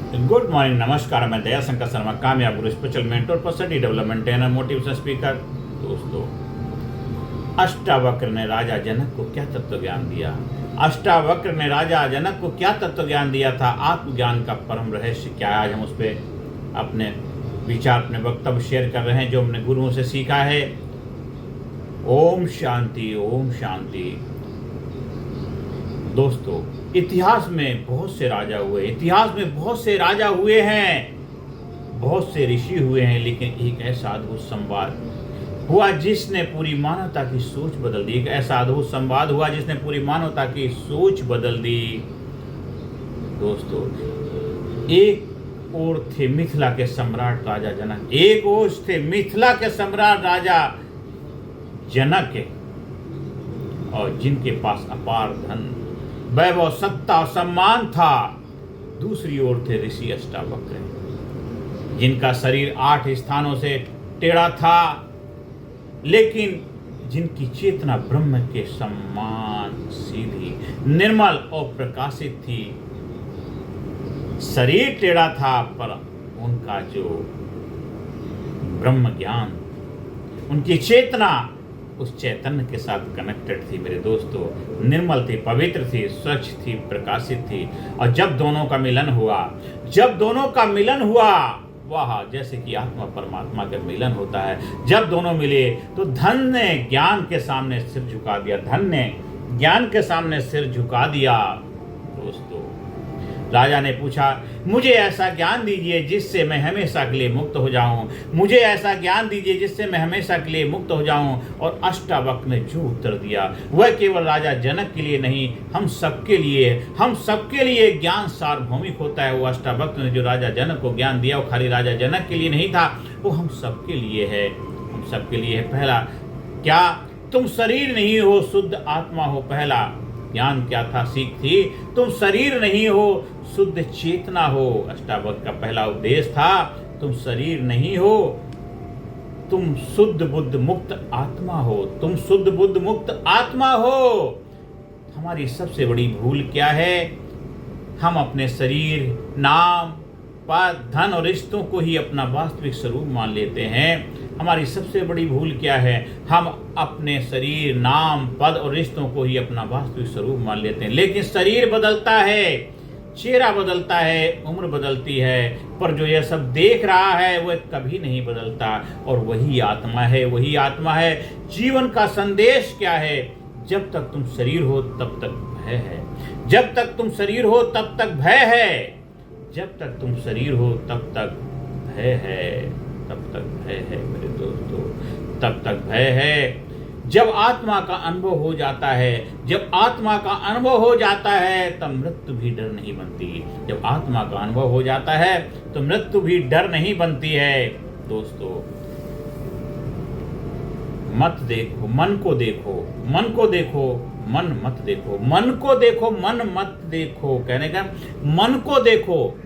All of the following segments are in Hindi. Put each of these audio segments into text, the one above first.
गुड मॉर्निंग, नमस्कार। मैं दया शंकर शर्मा, कामयाब गुरु, spiritual mentor, personality development trainer, motivation speaker. दोस्तों, अष्टावक्र ने राजा जनक को क्या तत्व ज्ञान दिया? अष्टावक्र ने राजा जनक को क्या तत्व ज्ञान दिया था? आत्मज्ञान का परम रहस्य क्या है? आज हम उस पर अपने विचार, अपने वक्तव्य शेयर कर रहे हैं जो हमने गुरुओं से सीखा है। ओम शांति, ओम शांति। दोस्तों, इतिहास में बहुत से राजा हुए, इतिहास में बहुत से राजा हुए हैं, बहुत से ऋषि हुए हैं, लेकिन एक ऐसा अद्भुत संवाद हुआ जिसने पूरी मानवता की सोच बदल दी। एक ऐसा अद्भुत संवाद हुआ जिसने पूरी मानवता की सोच बदल दी। दोस्तों, एक ओर थे मिथिला के सम्राट राजा जनक, एक ओर थे मिथिला के सम्राट राजा जनक, और जिनके पास अपार धन, वैभव, सत्ता, सम्मान था। दूसरी ओर थे ऋषि अष्टावक्र, जिनका शरीर 8 स्थानों से टेढ़ा था, लेकिन जिनकी चेतना ब्रह्म के समान सीधी, निर्मल और प्रकाशित थी। शरीर टेढ़ा था, पर उनका जो ब्रह्म ज्ञान, उनकी चेतना उस चैतन्य के साथ कनेक्टेड थी। मेरे दोस्तों, निर्मल थी, पवित्र थी, स्वच्छ थी, प्रकाशित थी। और जब दोनों का मिलन हुआ, वाह, जैसे कि आत्मा परमात्मा का मिलन होता है, जब दोनों मिले तो धन ने ज्ञान के सामने सिर झुका दिया, धन ने ज्ञान के सामने सिर झुका दिया। दोस्तों, राजा ने पूछा, मुझे ऐसा ज्ञान दीजिए जिससे मैं हमेशा के लिए मुक्त हो जाऊं, मुझे ऐसा ज्ञान दीजिए जिससे मैं हमेशा के लिए मुक्त हो जाऊं। और अष्टावक्र ने जो उत्तर दिया, वह केवल राजा जनक के लिए नहीं, हम सबके लिए ज्ञान सार्वभौमिक होता है। वो अष्टावक्र ने जो राजा जनक को ज्ञान दिया, वो खाली राजा जनक के लिए नहीं था, वो हम सबके लिए है, हम सबके लिए है। पहला क्या? तुम शरीर नहीं हो, शुद्ध आत्मा हो। पहला ज्ञान क्या था? सीख थी, तुम शरीर नहीं हो, शुद्ध चेतना हो। अष्टावक्र का पहला उपदेश था, तुम शरीर नहीं हो, तुम शुद्ध बुद्ध मुक्त आत्मा हो, तुम शुद्ध बुद्ध मुक्त आत्मा हो। हमारी सबसे बड़ी भूल क्या है? हम अपने शरीर, नाम, पद, धन और रिश्तों को ही अपना वास्तविक स्वरूप मान लेते हैं। हमारी सबसे बड़ी भूल क्या है? हम अपने शरीर, नाम, पद और रिश्तों को ही अपना वास्तविक स्वरूप मान लेते हैं। लेकिन शरीर बदलता है, चेहरा बदलता है, उम्र बदलती है, पर जो यह सब देख रहा है वह कभी नहीं बदलता। और वही आत्मा है, वही आत्मा है। जीवन का संदेश क्या है? जब तक तुम शरीर हो तब तक भय है, जब तक तुम शरीर हो तब तक भय है, जब तक तुम शरीर हो तब तक भय है, तब तक भय है। मेरे दोस्तों, तब तक भय है। जब आत्मा का अनुभव हो जाता है, जब आत्मा का अनुभव हो जाता है, तब मृत्यु भी डर नहीं बनती। जब आत्मा का अनुभव हो जाता है तो मृत्यु भी डर नहीं बनती है। दोस्तों, मत देखो, मन को देखो, मन को देखो, मन मत देखो, मन को देखो, मन मत देखो। कहने का मन को देखो,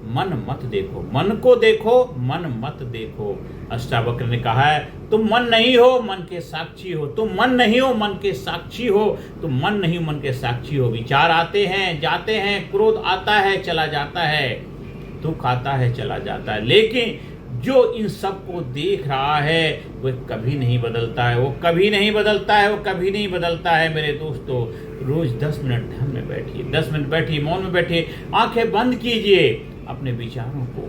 मन मत देखो, मन को देखो, मन मत देखो। अष्टावक्र ने कहा है, तुम मन नहीं हो, मन के साक्षी हो। तुम मन नहीं हो, मन के साक्षी हो। तुम मन नहीं हो, मन के साक्षी हो। विचार आते हैं, जाते हैं, क्रोध आता है, चला जाता है, दुख आता है, चला जाता है, लेकिन जो इन सबको देख रहा है वह कभी नहीं बदलता है, वो कभी नहीं बदलता है, वो कभी नहीं बदलता है। मेरे दोस्तों, रोज 10 मिनट ध्यान में बैठिए, 10 मिनट बैठिए, मौन में बैठिए, आंखें बंद कीजिए, अपने विचारों को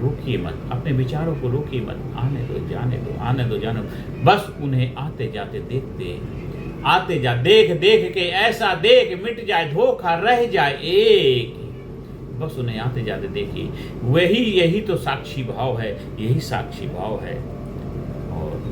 रोकिए मत, अपने विचारों को रोकिए मत। आने दो, जाने दो, आने दो, जाने दो। बस उन्हें आते जाते देखते, आते जा, देख देख के ऐसा देख मिट जाए, धोखा रह जाए एक, बस उन्हें आते जाते देखिए। यही तो साक्षी भाव है, यही साक्षी भाव है। और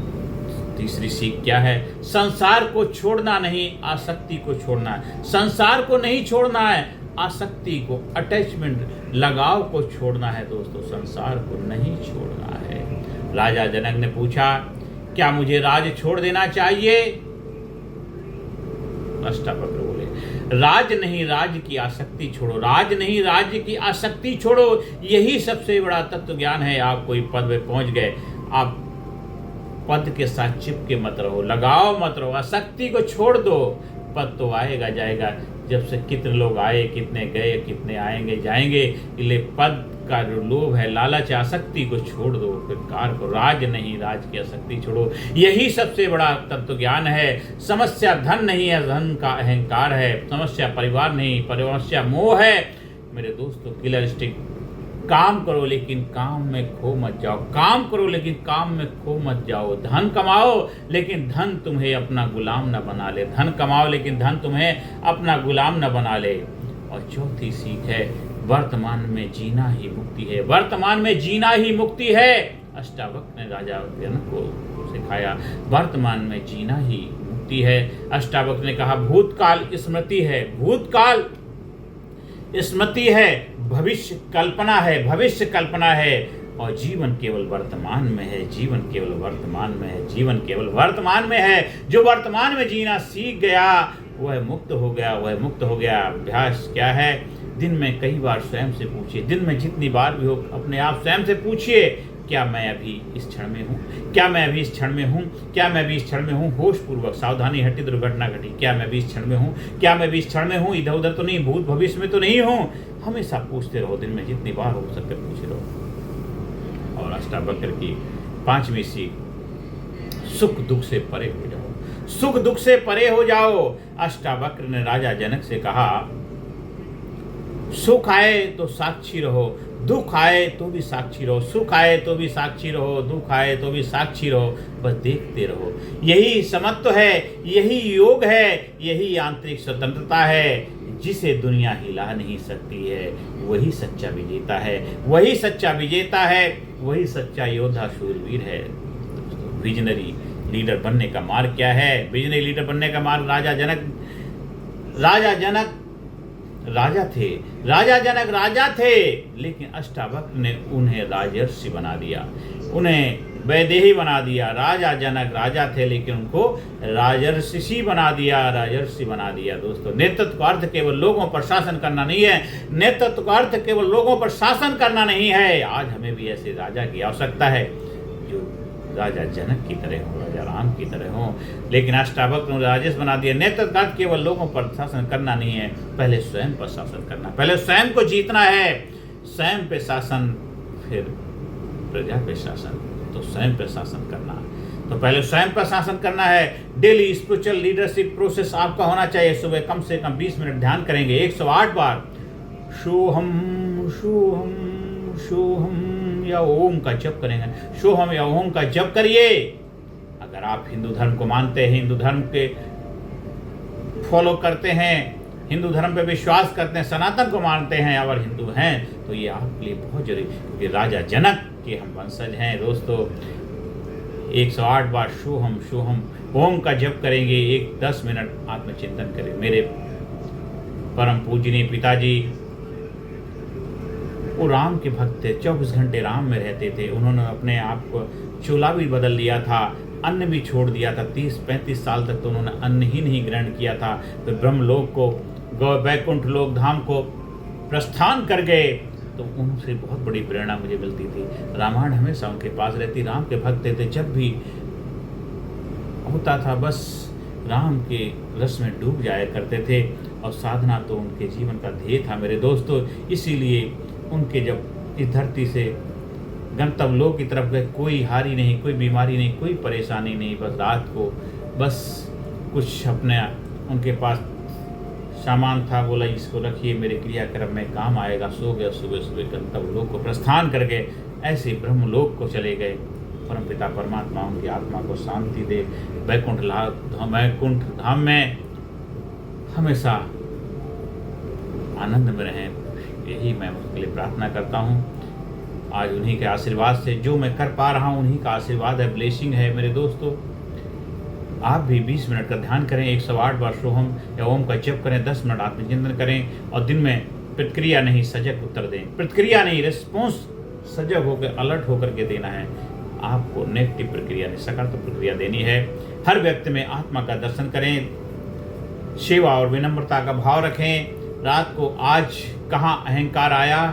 तीसरी सीख क्या है? संसार को छोड़ना नहीं, आसक्ति को छोड़ना है। संसार को नहीं छोड़ना है, आसक्ति को, अटैचमेंट, लगाव को छोड़ना है। दोस्तों, संसार को नहीं छोड़ना है। राजा जनक ने पूछा, क्या मुझे राज छोड़ देना चाहिए? अष्टावक्र बोले, राज नहीं, राज्य की आसक्ति छोड़ो। राज नहीं, राज्य की आसक्ति छोड़ो। यही सबसे बड़ा तत्व ज्ञान है। आप कोई पद पे पहुंच गए, आप पद के साथ चिपके मत रहो, लगाओ मत रहो, आसक्ति को छोड़ दो। पद तो आएगा जाएगा, जब से कितने लोग आए, कितने गए, कितने आएंगे जाएंगे, इसलिए पद का जो लोभ है, लालच, आसक्ति को छोड़ दो, फिर कार को राज नहीं, राज की आसक्ति छोड़ो। यही सबसे बड़ा तत्व ज्ञान है। समस्या धन नहीं है, धन का अहंकार है। समस्या परिवार नहीं, समस्या मोह है। मेरे दोस्तों, किलर स्टिक, काम करो लेकिन काम में खो मत जाओ। काम करो लेकिन काम में खो मत जाओ। धन कमाओ लेकिन धन तुम्हें अपना गुलाम न बना ले। धन कमाओ लेकिन धन तुम्हें अपना गुलाम न बना ले। और चौथी सीख है, वर्तमान में जीना ही मुक्ति है। वर्तमान में जीना ही मुक्ति है। अष्टावक्र ने राजा जनक को सिखाया, वर्तमान में जीना ही मुक्ति है। अष्टावक्र ने कहा, भूतकाल स्मृति है, भूतकाल स्मृति है, भविष्य कल्पना है, भविष्य कल्पना है, और जीवन केवल वर्तमान में है। जीवन केवल वर्तमान में है। जीवन केवल वर्तमान में है। जो वर्तमान में जीना सीख गया वह मुक्त हो गया, वह मुक्त हो गया। अभ्यास क्या है? दिन में कई बार स्वयं से पूछिए, दिन में जितनी बार भी हो अपने आप स्वयं से पूछिए, क्या मैं अभी इस क्षण में हूँ? क्या मैं अभी इस क्षण में हूँ? क्या मैं अभी इस क्षण में हूँ? होश पूर्वक, सावधानी हटी, दुर्घटना घटी। क्या मैं अभी इस क्षण में हूँ? क्या मैं अभी इस क्षण में हूँ? इधर उधर तो नहीं, भूत भविष्य में तो नहीं हूँ। हमेशा पूछते रहो, दिन में जितनी बार हो सके पूछते रहो। और अष्टावक्र की 5वीं सीख, सुख दुख से परे हो जाओ। सुख दुख से परे हो जाओ। अष्टावक्र ने राजा जनक से कहा, सुख आए तो साक्षी रहो, दुख आए तो भी साक्षी रहो। सुख आए तो भी साक्षी रहो, दुख आए तो भी साक्षी रहो। बस देखते रहो। यही समत्व है, यही योग है, यही आंतरिक स्वतंत्रता है जिसे दुनिया हिला नहीं सकती है। वही सच्चा विजेता है, वही सच्चा विजेता है, वही सच्चा योद्धा शूरवीर है। विजनरी लीडर बनने का मार्ग क्या है? विजनरी लीडर बनने का मार्ग, राजा जनक राजा थे। राजा जनक राजा थे, लेकिन अष्टावक्र ने उन्हें राजर्षि बना दिया, उन्हें वैदेही बना दिया। राजा जनक राजा थे, लेकिन उनको राजर्षि बना दिया, राजर्षि बना दिया। दोस्तों, नेतृत्व का अर्थ केवल लोगों पर शासन करना नहीं है। नेतृत्व का अर्थ केवल लोगों पर शासन करना नहीं है। आज हमें भी ऐसे राजा की आवश्यकता है जो राजा जनक की तरह हो, राजा राम की तरह हो। लेकिन अष्टावक्र ने राजेश बना दिया। नेतृत्व का केवल लोगों पर शासन करना नहीं है, पहले स्वयं पर शासन करना, पहले स्वयं को जीतना है। स्वयं पे शासन, फिर प्रजा पे शासन। तो स्वयं पे शासन करना, तो पहले स्वयं पर शासन करना है। डेली स्पिरिचुअल लीडरशिप प्रोसेस आपका होना चाहिए। सुबह कम से कम 20 मिनट ध्यान करेंगे, 108 बार शोहम शोहम शोहम या ओम का जप करेंगे। शोहम या ओम का जप करिए। अगर आप हिंदू धर्म को मानते हैं, हिंदू धर्म के फॉलो करते हैं, हिंदू धर्म पे विश्वास करते हैं, सनातन को मानते हैं और हिंदू हैं, तो ये आपके लिए बहुत जरूरी, क्योंकि राजा जनक के हम वंशज हैं। दोस्तों, 108 बार शोहम शोहम ओम का जप करेंगे। 10 मिनट आत्मचिंतन करें। मेरे परम पूजनीय पिताजी, वो राम के भक्त थे, 24 घंटे राम में रहते थे। उन्होंने अपने आप को चूल्हा भी बदल लिया था, अन्न भी छोड़ दिया था। 30-35 साल तक तो उन्होंने अन्न ही नहीं ग्रहण किया था। तो ब्रह्मलोक को, वैकुंठ लोक धाम को प्रस्थान कर गए। तो उनसे बहुत बड़ी प्रेरणा मुझे मिलती थी। रामायण हमेशा उनके पास रहती। राम के भक्त थे, जब भी होता था बस राम के रस में डूब जाया करते थे। और साधना तो उनके जीवन का ध्येय था मेरे दोस्तों। इसीलिए उनके जब इस धरती से गंतव्य लोक की तरफ गए, कोई हारी नहीं, कोई बीमारी नहीं, कोई परेशानी नहीं। बस रात को बस कुछ अपने उनके पास सामान था, बोला इसको रखिए, मेरे क्रियाक्रम में काम आएगा। सो गए, सुबह सुबह गंतव्य लोक को प्रस्थान करके ऐसे ब्रह्मलोक को चले गए। परमपिता परमात्मा उनकी आत्मा को शांति दे, वैकुंठ धाम में हमेशा आनंद में रहें, यही मैं उनके लिए प्रार्थना करता हूँ। आज उन्हीं के आशीर्वाद से जो मैं कर पा रहा हूँ, उन्हीं का आशीर्वाद है, ब्लेसिंग है मेरे दोस्तों। आप भी 20 मिनट का ध्यान करें, 108 बार सोहम या ओम का जप करें, 10 मिनट आत्मचिंतन करें और दिन में प्रतिक्रिया नहीं सजग उत्तर दें। प्रतिक्रिया नहीं, रिस्पॉन्स सजग होकर, अलर्ट होकर के देना है। आपको नेगेटिव प्रक्रिया नहीं, सकारात्मक प्रक्रिया देनी है। हर व्यक्ति में आत्मा का दर्शन करें, सेवा और विनम्रता का भाव रखें। रात को आज कहाँ अहंकार आया,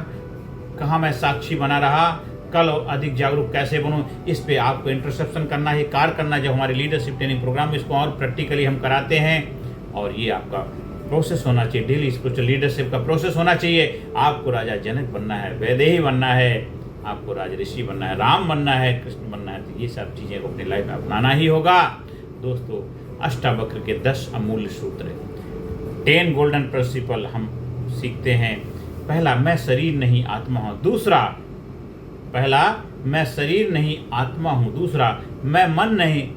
कहाँ मैं साक्षी बना रहा, कल अधिक जागरूक कैसे बनूं, इस पे आपको इंटरसेप्शन करना है, कार्य करना। जब हमारे लीडरशिप ट्रेनिंग प्रोग्राम में इसको और प्रैक्टिकली हम कराते हैं और ये आपका प्रोसेस होना चाहिए, डेली स्पिरिचुअल लीडरशिप का प्रोसेस होना चाहिए। आपको राजा जनक बनना है, वैदेही बनना है, आपको राज ऋषि बनना है, राम बनना है, कृष्ण बनना है, तो ये सब चीज़ें को अपनी लाइफ में अपनाना ही होगा। दोस्तों, अष्टावक्र के 10 अमूल्य सूत्र, 10 गोल्डन प्रिंसिपल हम सीखते हैं। पहला, मैं शरीर नहीं आत्मा हूँ। दूसरा, पहला मैं शरीर नहीं आत्मा हूँ। दूसरा, मैं मन नहीं,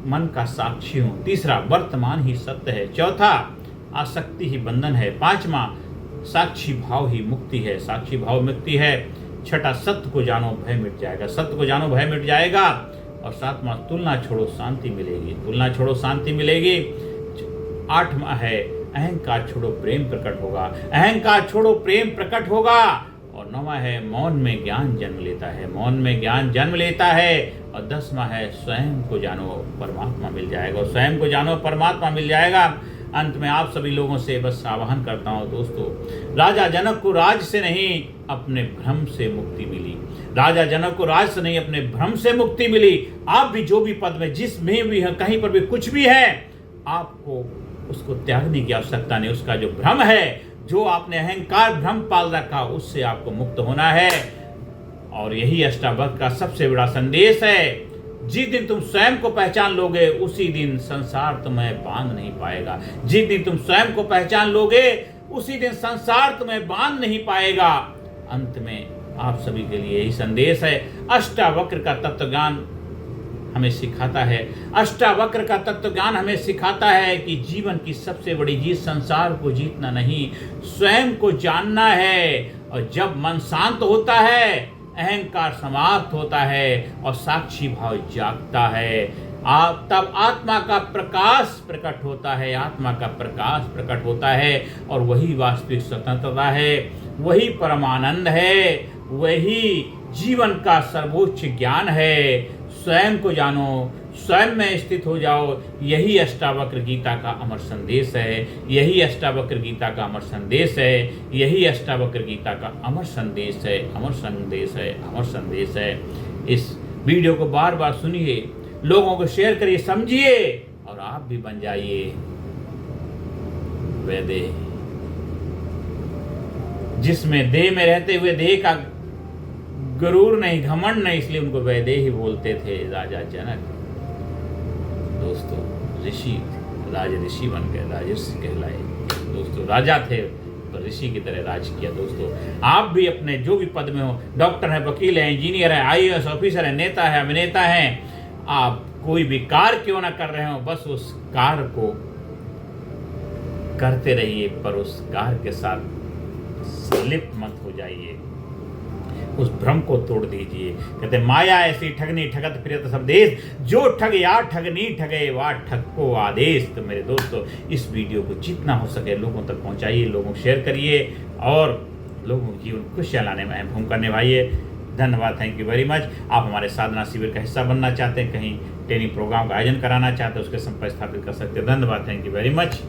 मन का साक्षी हूँ। तीसरा, वर्तमान ही सत्य है। चौथा, आसक्ति ही बंधन है। पांचवा, साक्षी भाव ही मुक्ति है, साक्षी भाव मुक्ति है। छठा, सत्य को जानो भय मिट जाएगा, सत्य को जानो भय मिट जाएगा। और सातवां, तुलना छोड़ो शांति मिलेगी, तुलना छोड़ो शांति मिलेगी। आठवां है, अहंकार छोड़ो प्रेम प्रकट होगा, अहंकार छोड़ो प्रेम प्रकट होगा। और नौवां है, मौन में ज्ञान जन्म लेता है, मौन में ज्ञान जन्म लेता है। और 10वां है, स्वयं को जानो परमात्मा मिल जाएगा, और स्वयं को जानो परमात्मा मिल जाएगा। अंत में आप सभी लोगों से बस आह्वान करता हूँ दोस्तों, राजा जनक को राज से नहीं अपने भ्रम से मुक्ति मिली, राजा जनक को राज से नहीं अपने भ्रम से मुक्ति मिली। आप भी जो भी पद में जिसमें भी है, कहीं पर भी कुछ भी है, आपको उसको त्यागने की आवश्यकता नहीं। उसका जो भ्रम है, जो आपने अहंकार भ्रम पाल रखा, उससे आपको मुक्त होना है। और यही अष्टावक्र का सबसे बड़ा संदेश है। जिस दिन तुम स्वयं को पहचान लोगे, उसी दिन संसार तुम्हें बांध नहीं पाएगा। जिस दिन तुम स्वयं को पहचान लोगे, उसी दिन संसार तुम्हें बांध नहीं पाएगा। अंत में आप सभी के लिए यही संदेश है। अष्टावक्र का तत्व ज्ञान हमें सिखाता है, अष्टावक्र का तत्व ज्ञान हमें सिखाता है कि जीवन की सबसे बड़ी जीत संसार को जीतना नहीं, स्वयं को जानना है। और जब मन शांत होता है, अहंकार समाप्त होता है और साक्षी भाव जागता है, तब आत्मा का प्रकाश प्रकट होता है, आत्मा का प्रकाश प्रकट होता है। और वही वास्तविक स्वतंत्रता है, वही परमानंद है, वही जीवन का सर्वोच्च ज्ञान है। स्वयं को जानो, स्वयं में स्थित हो जाओ, यही अष्टावक्र गीता का अमर संदेश है, यही अष्टावक्र गीता का अमर संदेश है, यही अष्टावक्र गीता का अमर संदेश है, अमर संदेश है, अमर संदेश है। इस वीडियो को बार बार सुनिए, लोगों को शेयर करिए, समझिए, और आप भी बन जाइए वैदेही, जिसमें देह में रहते हुए देह का गरूर नहीं, घमंड नहीं, इसलिए उनको वैदेही बोलते थे राजा जनक। दोस्तों, ऋषि, राज ऋषि बन गए, राजर्षि कहलाए। दोस्तों, राजा थे पर ऋषि की तरह राज किया। दोस्तों, आप भी अपने जो भी पद में हो, डॉक्टर है, वकील है, इंजीनियर है, IAS ऑफिसर है, नेता है, अभिनेता है, आप कोई भी कार्य क्यों ना कर रहे हो, बस उस कार्य को करते रहिए, पर उस कार्य के साथ संलिप्त मत हो जाइए, उस भ्रम को तोड़ दीजिए। कहते माया ऐसी ठगनी ठगत फिरत सब देश, जो ठग या ठगनी ठगे वा ठग को आदेश। तो मेरे दोस्तों, इस वीडियो को जितना हो सके लोगों तक पहुंचाइए, लोगों को शेयर करिए और लोगों के जीवन खुशियाँ लाने में अहम भूमिका निभाइए। धन्यवाद, थैंक यू वेरी मच। आप हमारे साधना शिविर का हिस्सा बनना चाहते हैं, कहीं ट्रेनिंग प्रोग्राम का आयोजन कराना चाहते हैं, उसके संपर्क स्थापित कर सकते हैं। धन्यवाद, थैंक यू वेरी मच।